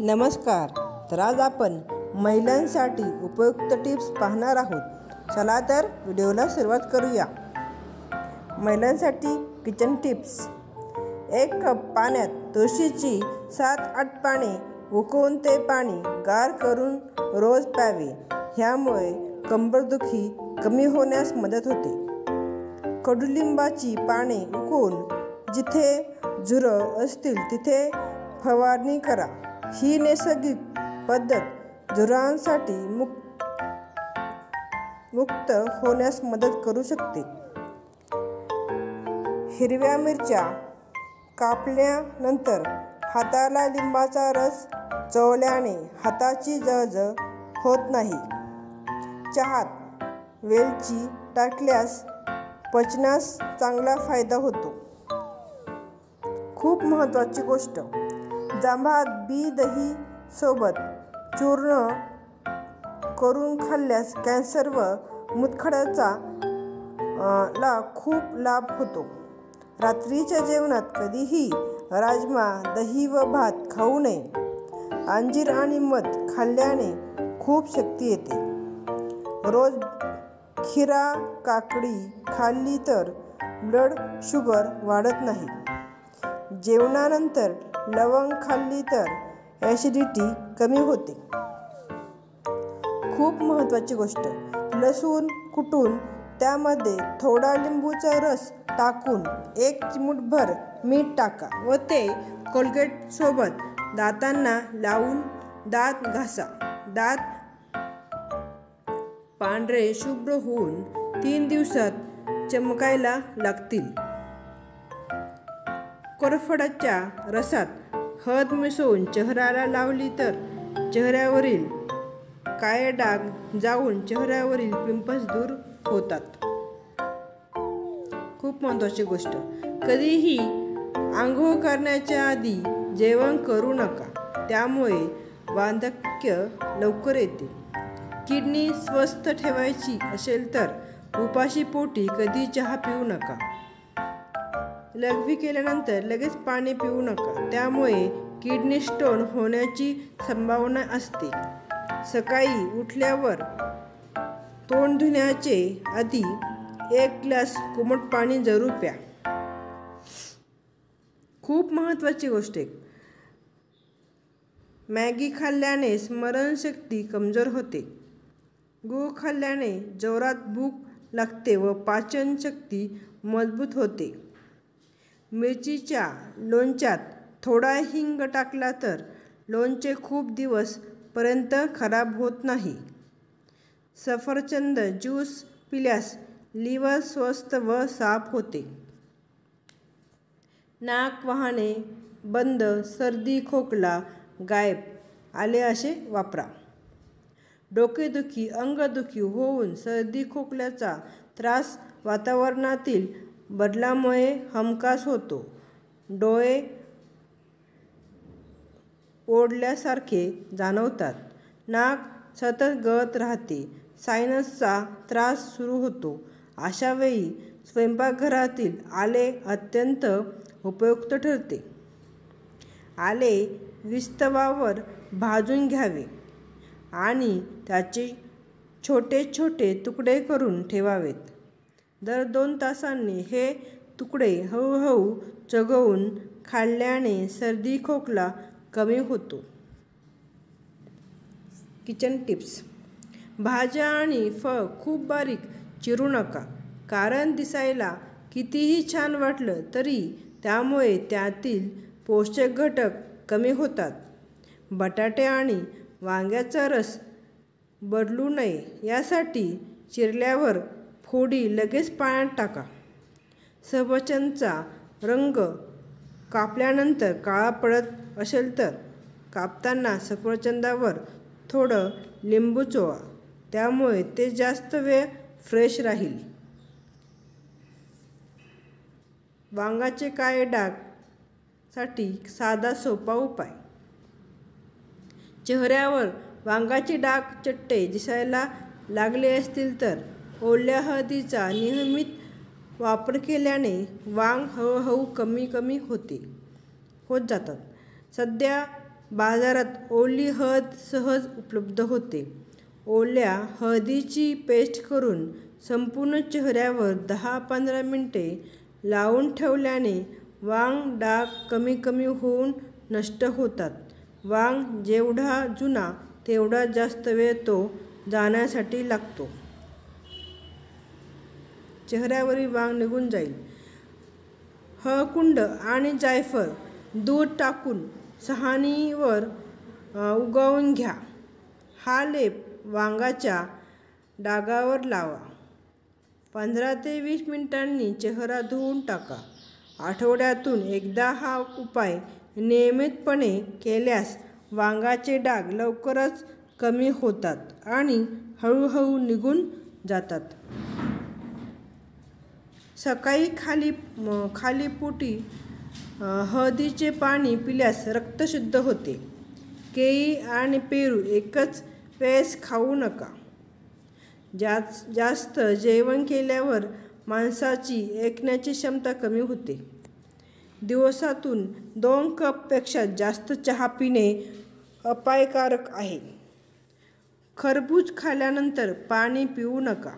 नमस्कार. तर आज आपण महिलांसाठी उपयुक्त टिप्स पाहणार आहोत. चला तर व्हिडिओला सुरुवात करूया. महिलांसाठी किचन टिप्स. 1 कप पाण्यात तुळशीची 7-8 पाने उकळून ते पाणी गार करून रोज प्यावे. ह्यामुळे कंबरदुखी कमी होण्यास मदत होते. कडुलिंबाची पाने उकळून जिथे झुरळ असतील तिथे फवारणी करा. ही नैसर्गिक पद्धत झुरळांसाठी मुक्त होण्यास मदत करू शकते. हिरव्या मिरच्या कापल्यानंतर हाताला लिंबाचा रस चोळल्याने हाताची जळजळ होत नाही. चहात वेलची टाकल्यास पचनास चांगला फायदा होतो. खूप महत्त्वाची गोष्ट, जांभळात बी दही सोबत चूर्ण करून खाल्ल्यास कॅन्सर व मूतखड्याचा ला खूप लाभ होतो. रात्रीच्या जेवणात कधीही राजमा, दही व भात खाऊ नये. अंजीर आणि मध खाल्ल्याने खूप शक्ती येते. रोज खीरा काकडी खाल्ली तर ब्लड शुगर वाढत नाही. जेवणानंतर लवंग खाल्ली तर ॲसिडिटी कमी होते. खूप महत्त्वाची गोष्ट, लसूण कुटून त्यामध्ये थोडा लिंबूचा रस टाकून 1 चिमूटभर मीठ टाका व ते कोलगेट सोबत दातांना लावून दात घासा. दात पांढरे शुभ्र होऊन 3 दिवसात चमकायला लागतील. कोरफडच्या रसात हळद मिसळून चेहऱ्याला लावली तर चेहऱ्यावरील काळे डाग जाऊन चेहऱ्यावरील पिंपल्स दूर होतात. खूप महत्त्वाची गोष्ट, कधीही आंघोळ करण्याच्या आधी जेवण करू नका. त्यामुळे वार्धक्य लवकर येते. किडनी स्वस्थ ठेवायची असेल तर उपाशी पोटी कधी चहा पिऊ नका. लघवी केल्यानंतर लगेच पाणी पिऊ नका. त्यामुळे किडनी स्टोन होण्याची संभावना असते. सकाळी उठल्यावर तोंड धुण्याचे आधी 1 ग्लास कोमट पाणी जरूर प्या. खूप महत्त्वाची गोष्ट, मॅगी खाल्ल्याने स्मरणशक्ती कमजोर होते. गूळ खाल्ल्याने जोरात भूक लागते व पाचनशक्ती मजबूत होते. मिरचीच्या लोणच्यात थोडा हिंग टाकला तर लोणचे खूप दिवस पर्यंत खराब होत नाही. सफरचंद ज्यूस पिल्यास लिव्हर स्वस्थ व साफ होते. नाक वाहणे बंद, सर्दी खोकला गायब आले असे वापरा. डोकेदुखी अंगदुखी होऊन सर्दी खोकल्याचा त्रास वातावरणातील बदलामुळे हमखास होतो. डोळे ओढल्यासारखे जाणवतात. नाक सतत गळत राहते. सायनसचा त्रास सुरू होतो. अशा वेळी स्वयंपाकघरातील आले अत्यंत उपयुक्त ठरते. आले विस्तवावर भाजून घ्यावे आणि त्याचे छोटे छोटे तुकडे करून ठेवावेत. दर 2 तासांनी हे तुकडे हळूहळू चघळून खाल्ल्याने सर्दी खोकला कमी होतो. Kitchen tips. भाज्या आणि फळ खूप बारीक चिरू नका, कारण दिसायला कितीही छान वाटलं तरी त्यामुळे त्यातील पोषक घटक कमी होतात. बटाटे आणि वांग्याचा रस बदलू नये यासाठी चिरल्यावर फोडी लगेच पाण्यात टाका. सफरचंदाचा रंग कापल्यानंतर काळा पडत असेल तर कापताना सफरचंदावर थोडं लिंबू चोळा. त्यामुळे ते जास्त वेळ फ्रेश राहील. वांग्याचे काळे डाग साठी साधा सोपा उपाय. चेहऱ्यावर वांग्याचे डाग चट्टे दिसायला लागले असतील तर ओल्या हळदीचा नियमित वापर केल्याने वांग हळूहळू कमी होत जातात. सध्या बाजारात ओली हळद सहज उपलब्ध होते. ओल्या हळदीची पेस्ट करून संपूर्ण चेहऱ्यावर 10-15 मिनिटे लावून ठेवल्याने वांग डाग कमी कमी होऊन नष्ट होतात. वांग जेवढा जुना तेवढा जास्त वेळ तो जाण्यासाठी लागतो. चेहऱ्यावरील वांग निघून जाईल. हळकुंड आणि जायफळ दूध टाकून सहाणीवर उगवून घ्या. हा लेप वांगाच्या डागावर लावा. 15 ते 20 मिनिटांनी चेहरा धुवून टाका. आठवड्यातून एकदा हा उपाय नियमितपणे केल्यास वांगाचे डाग लवकरच कमी होतात आणि हळूहळू निघून जातात. सकाळी खाली पोटी हळदीचे पाणी पिल्यास रक्त शुद्ध होते. केळी आणि पेरू एकच वेळेस खाऊ नका. जास्त जेवण केल्यावर माणसाची ऐकण्याची क्षमता कमी होते. दिवसातून 2 कपपेक्षा जास्त चहा पिणे अपायकारक आहे. खरबूज खाल्ल्यानंतर पाणी पिऊ नका.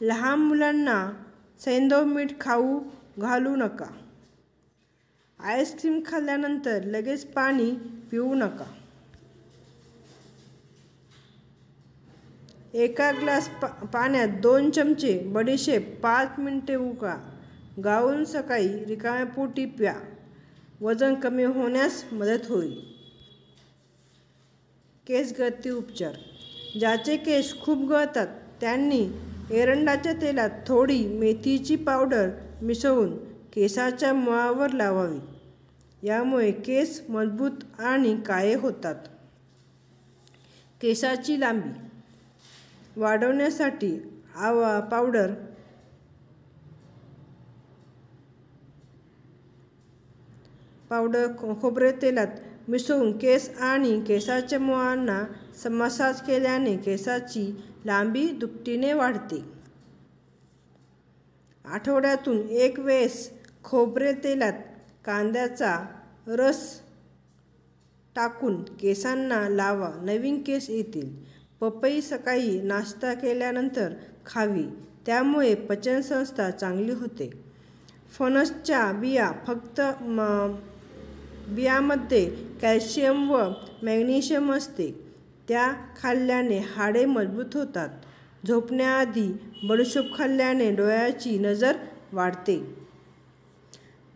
लहान मुलांना सैंधव मीठ खाऊ घालू नका. आईस्क्रीम खाल्ल्यानंतर लगेच पाणी पिऊ नका. एका ग्लास पाण्यात 2 चमचे बडीशेप 5 मिनिटे गाळून सकाळी रिकाम्या पोटी प्या. वजन कमी होण्यास मदत होईल. केस गळती उपचार. ज्याचे केस खूप गळतात त्यांनी एरंडाच्या तेलात थोडी मेथीची पावडर मिसळून केसाच्या मुळावर लावावी. यामुळे केस मजबूत आणि काळे होतात. केसाची लांबी वाढवण्यासाठी आवळा पावडर खोबरे तेलात मिसळून केस आणि केसाच्या मुळांना मसाज केल्याने केसाची लांबी दुपटीने वाढते. आठवड्यातून 1 वेळेस खोबरे तेलात कांद्याचा रस टाकून केसांना लावा. नवीन केस येतील. पपई सकाळी नाश्ता केल्यानंतर खावी. त्यामुळे पचनसंस्था चांगली होते. फणसच्या बिया फक्त बियांमध्ये कॅल्शियम व मॅग्नेशियम असते. त्या खाल्ल्याने हाडे मजबूत होतात. झोपण्याआधी बडीशेप खाल्ल्याने डोळ्याची नजर वाढते.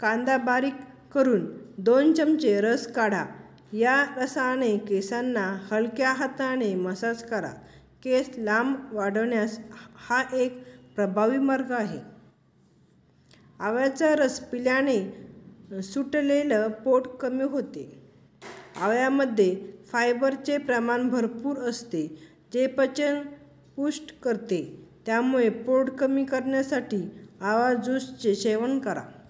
कांदा बारीक करून 2 चमचे रस काढा. या रसाने केसांना हलक्या हाताने मसाज करा. केस लांब वाढवण्यास हा एक प्रभावी मार्ग आहे. आवळ्याचा रस पिल्याने सुटलेलं पोट कमी होते. आवळ्यामध्ये फायबरचे प्रमाण भरपूर असते जे पचन पुष्ट करते. त्यामुळे पोट कमी करण्यासाठी आवळा ज्यूसचे सेवन करा.